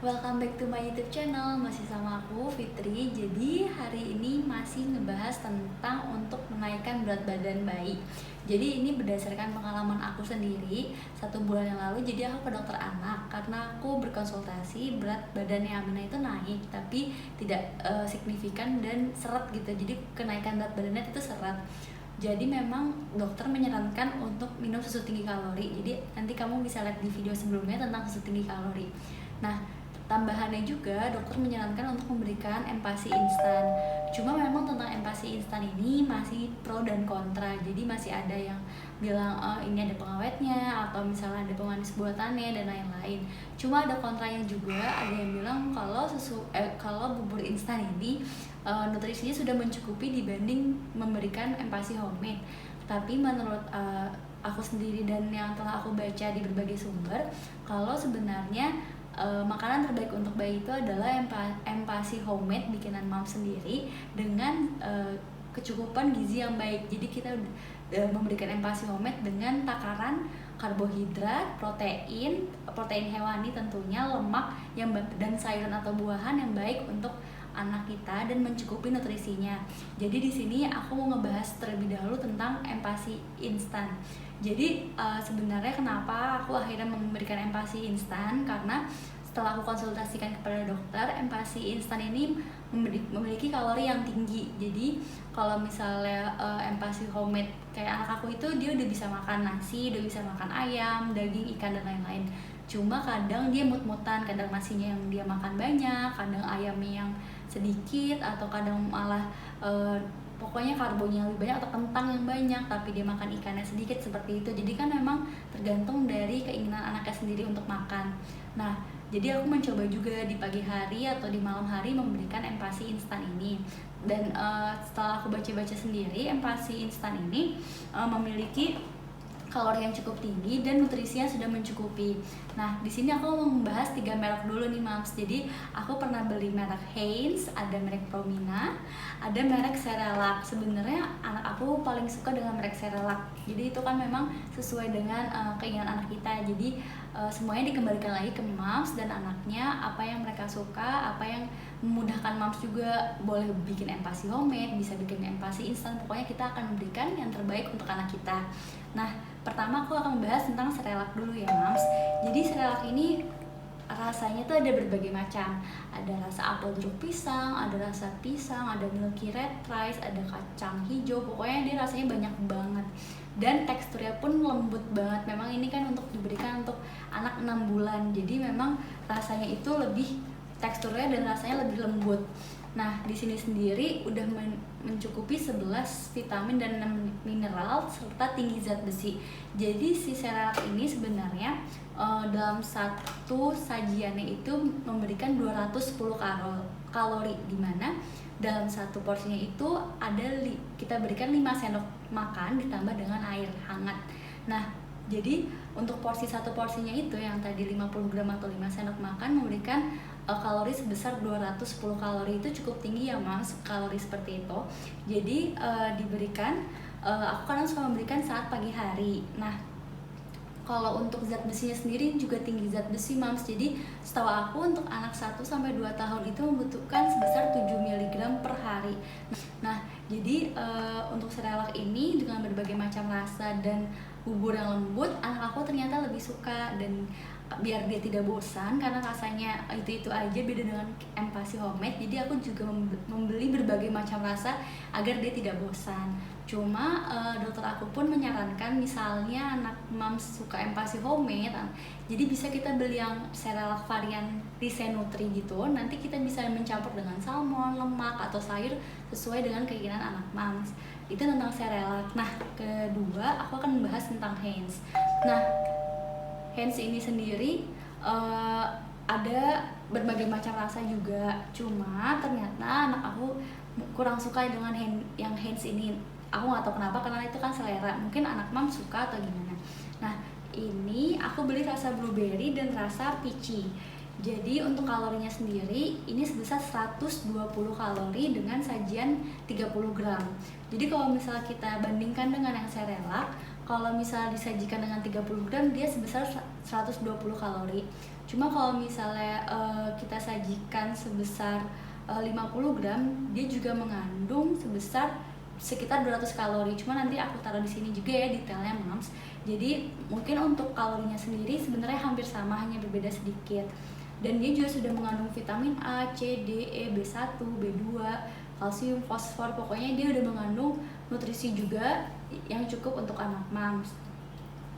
Welcome back to my YouTube channel. Masih sama aku Fitri. Jadi hari ini masih ngebahas tentang untuk menaikkan berat badan bayi. Jadi ini berdasarkan pengalaman aku sendiri 1 bulan yang lalu. Jadi aku ke dokter anak karena aku berkonsultasi, berat badannya Amina itu naik tapi tidak signifikan dan seret gitu. Jadi kenaikan berat badannya itu seret. Jadi memang dokter menyarankan untuk minum susu tinggi kalori. Jadi nanti kamu bisa lihat di video sebelumnya tentang susu tinggi kalori. Nah, tambahannya juga dokter menyarankan untuk memberikan empasi instan. Cuma memang tentang empasi instan ini masih pro dan kontra. Jadi masih ada yang bilang ini ada pengawetnya atau misalnya ada pemanis buatannya dan lain-lain. Cuma ada kontranya juga, ada yang bilang kalau bubur instan ini nutrisinya sudah mencukupi dibanding memberikan empasi homemade. Tapi menurut aku sendiri dan yang telah aku baca di berbagai sumber, kalau sebenarnya makanan terbaik untuk bayi itu adalah empasi homemade bikinan mom sendiri dengan kecukupan gizi yang baik. Jadi kita memberikan empasi homemade dengan takaran karbohidrat, protein hewani tentunya, lemak dan sayuran atau buahan yang baik untuk anak kita dan mencukupi nutrisinya. Jadi di sini aku mau ngebahas terlebih dahulu tentang empasi instan. Jadi sebenarnya kenapa aku akhirnya memberikan empasi instan, karena setelah aku konsultasikan kepada dokter, empasi instan ini memiliki kalori yang tinggi. Jadi kalau misalnya empasi homemade kayak anak aku itu, dia udah bisa makan nasi, udah bisa makan ayam, daging, ikan dan lain-lain. Cuma kadang dia mut-mutan, kadang nasinya yang dia makan banyak, kadang ayamnya yang sedikit, atau kadang malah pokoknya karbonya lebih banyak atau kentang yang banyak tapi dia makan ikannya sedikit, seperti itu. Jadi kan memang tergantung dari keinginan anaknya sendiri untuk makan. Nah, jadi aku mencoba juga di pagi hari atau di malam hari memberikan empasi instan ini. Dan setelah aku baca-baca sendiri, empasi instan ini memiliki kalori yang cukup tinggi dan nutrisinya sudah mencukupi. Nah, di sini aku mau membahas 3 merek dulu nih, Mams. Jadi, aku pernah beli merek Heinz, ada merek Promina, ada merek Cerelac. Sebenarnya anak aku paling suka dengan merek Cerelac. Jadi, itu kan memang sesuai dengan keinginan anak kita. Jadi, semuanya dikembalikan lagi ke Mams dan anaknya, apa yang mereka suka, apa yang memudahkan Mams juga. Boleh bikin empasi homemade, bisa bikin empasi instan. Pokoknya kita akan memberikan yang terbaik untuk anak kita. Nah, pertama aku akan membahas tentang Cerelac dulu ya, Mams. Jadi Cerelac ini rasanya tuh ada berbagai macam. Ada rasa apel jeruk pisang, ada rasa pisang, ada milky red rice, ada kacang hijau. Pokoknya dia rasanya banyak banget. Dan teksturnya pun lembut banget. Memang ini kan untuk diberikan untuk anak 6 bulan. Jadi memang rasanya itu lebih, teksturnya dan rasanya lebih lembut. Nah, di sini sendiri udah mencukupi 11 vitamin dan 6 mineral serta tinggi zat besi. Jadi si Cerelac ini sebenarnya dalam satu sajiannya itu memberikan 210 kalori, di mana dalam satu porsinya itu kita berikan 5 sendok makan ditambah dengan air hangat. Nah, jadi untuk satu porsinya itu yang tadi 50 gram atau 5 sendok makan memberikan kalori sebesar 210 kalori. Itu cukup tinggi ya, Mas, kalori seperti itu. Jadi diberikan, aku kadang suka memberikan saat pagi hari. Nah, kalau untuk zat besinya sendiri juga tinggi zat besi, Mams. Jadi setahu aku untuk anak 1-2 tahun itu membutuhkan sebesar 7 mg per hari. Nah, jadi untuk Cerelac ini dengan berbagai macam rasa dan bubur yang lembut, anak aku ternyata lebih suka. Dan biar dia tidak bosan karena rasanya itu aja, beda dengan empasi homemade, jadi aku juga membeli berbagai macam rasa agar dia tidak bosan. Cuma dokter aku pun menyarankan misalnya anak Mams suka empasi homemade, jadi bisa kita beli yang Cerelac varian Rice Nutri gitu. Nanti kita bisa mencampur dengan salmon, lemak, atau sayur sesuai dengan keinginan anak Mams. Itu tentang Cerelac. Nah, kedua aku akan membahas tentang Heinz. Nah, Heinz ini sendiri ada berbagai macam rasa juga. Cuma ternyata anak aku kurang suka dengan yang Heinz ini. Aku nggak tahu kenapa, karena itu kan selera. Mungkin anak Mam suka atau gimana. Nah, ini aku beli rasa blueberry dan rasa peachy. Jadi untuk kalorinya sendiri ini sebesar 120 kalori dengan sajian 30 gram. Jadi kalau misalnya kita bandingkan dengan yang Cerelac, kalau misalnya disajikan dengan 30 gram dia sebesar 120 kalori. Cuma kalau misalnya kita sajikan sebesar 50 gram, dia juga mengandung sebesar sekitar 200 kalori. Cuma nanti aku taruh di sini juga ya detailnya, Mams. Jadi mungkin untuk kalorinya sendiri sebenarnya hampir sama, hanya berbeda sedikit. Dan dia juga sudah mengandung vitamin A, C, D, E, B1, B2, kalsium, fosfor. Pokoknya dia udah mengandung nutrisi juga yang cukup untuk anak, Mams.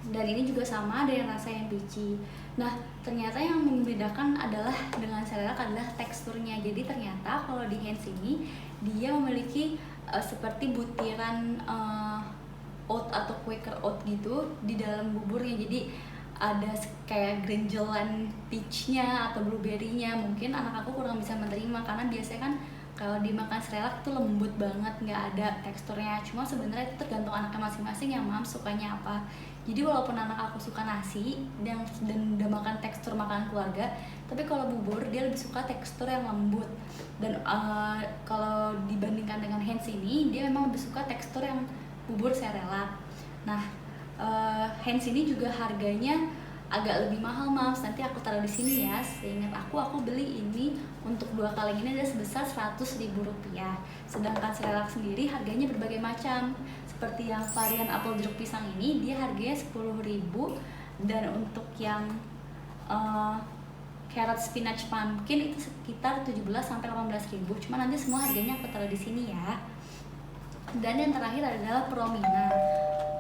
Dan ini juga sama dengan rasa yang peachy. Nah, ternyata yang membedakan adalah dengan Cerelac adalah teksturnya. Jadi ternyata kalau di Heinz ini dia memiliki seperti butiran oat atau Quaker oat gitu di dalam buburnya. Jadi ada kayak grenjelan peachnya atau blueberry-nya. Mungkin anak aku kurang bisa menerima karena biasanya kan kalau dimakan Cerelac tuh lembut banget, nggak ada teksturnya. Cuma sebenarnya itu tergantung anaknya masing-masing ya, Mams, sukanya apa. Jadi walaupun anak aku suka nasi dan udah makan tekstur makanan keluarga, tapi kalau bubur dia lebih suka tekstur yang lembut. Dan kalau dibandingkan dengan Heinz ini, dia memang lebih suka tekstur yang bubur Cerelac. Nah, Heinz ini juga harganya agak lebih mahal, Mams. Nanti aku taruh di sini ya. Seingat aku beli ini untuk 2 kaleng ini ada sebesar Rp100.000. Sedangkan Cerelac sendiri harganya berbagai macam. Seperti yang varian apel jeruk pisang ini dia harganya Rp10.000, dan untuk yang carrot spinach pumpkin itu sekitar 17.000 sampai 18.000. Cuma nanti semua harganya aku taruh di sini ya. Dan yang terakhir adalah Promina.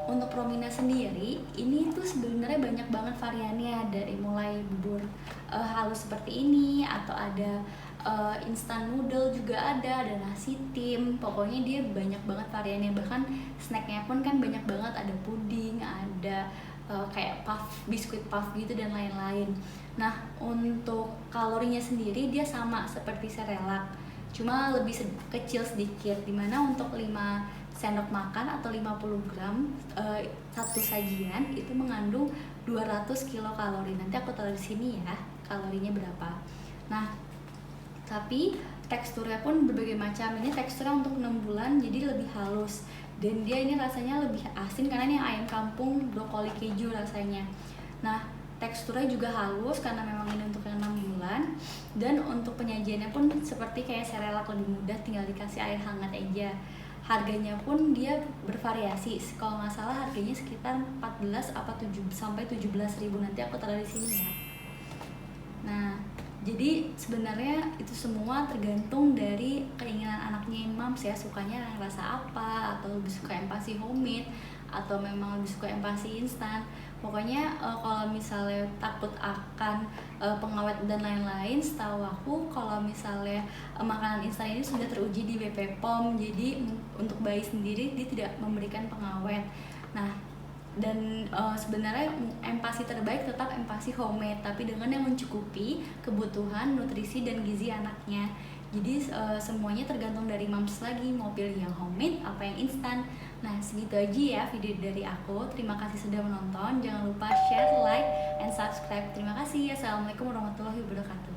Untuk Promina sendiri ini tuh sebenarnya banyak banget variannya, dari mulai bubur halus seperti ini, atau ada instant noodle juga ada nasi tim. Pokoknya dia banyak banget variannya, bahkan snacknya pun kan banyak banget, ada puding, ada kayak puff, biskuit puff gitu dan lain-lain. Nah, untuk kalorinya sendiri dia sama seperti Cerelac, cuma lebih kecil sedikit, dimana untuk 5 sendok makan atau 50 gram satu sajian itu mengandung 200 kilokalori. Nanti aku taruh di sini ya kalorinya berapa. Nah, tapi teksturnya pun berbagai macam. Ini teksturnya untuk 6 bulan jadi lebih halus, dan dia ini rasanya lebih asin karena ini ayam kampung brokoli keju rasanya. Nah, teksturnya juga halus karena memang ini untuk yang 6 bulan. Dan untuk penyajiannya pun seperti kayak Cerelac, lebih mudah, tinggal dikasih air hangat aja. Harganya pun dia bervariasi. Kalau nggak salah harganya sekitar 14 apa 7 sampai 17.000. Nanti aku taruh di sini ya. Nah, jadi sebenarnya itu semua tergantung dari keinginan anaknya, Mams ya, sukanya yang rasa apa, atau lebih suka yang pasti homemade, atau memang lebih suka yang pasti instan. Pokoknya kalau misalnya takut akan pengawet dan lain-lain, setahu aku kalau misalnya makanan instan ini sudah teruji di BP POM, jadi untuk bayi sendiri dia tidak memberikan pengawet. Nah, dan sebenarnya empasi terbaik tetap empasi homemade, tapi dengan yang mencukupi kebutuhan nutrisi dan gizi anaknya. Jadi semuanya tergantung dari Mams lagi, mau pilih yang homemade apa yang instan. Nah, segitu aja ya video dari aku. Terima kasih sudah menonton. Jangan lupa share, like, and subscribe. Terima kasih. Assalamualaikum warahmatullahi wabarakatuh.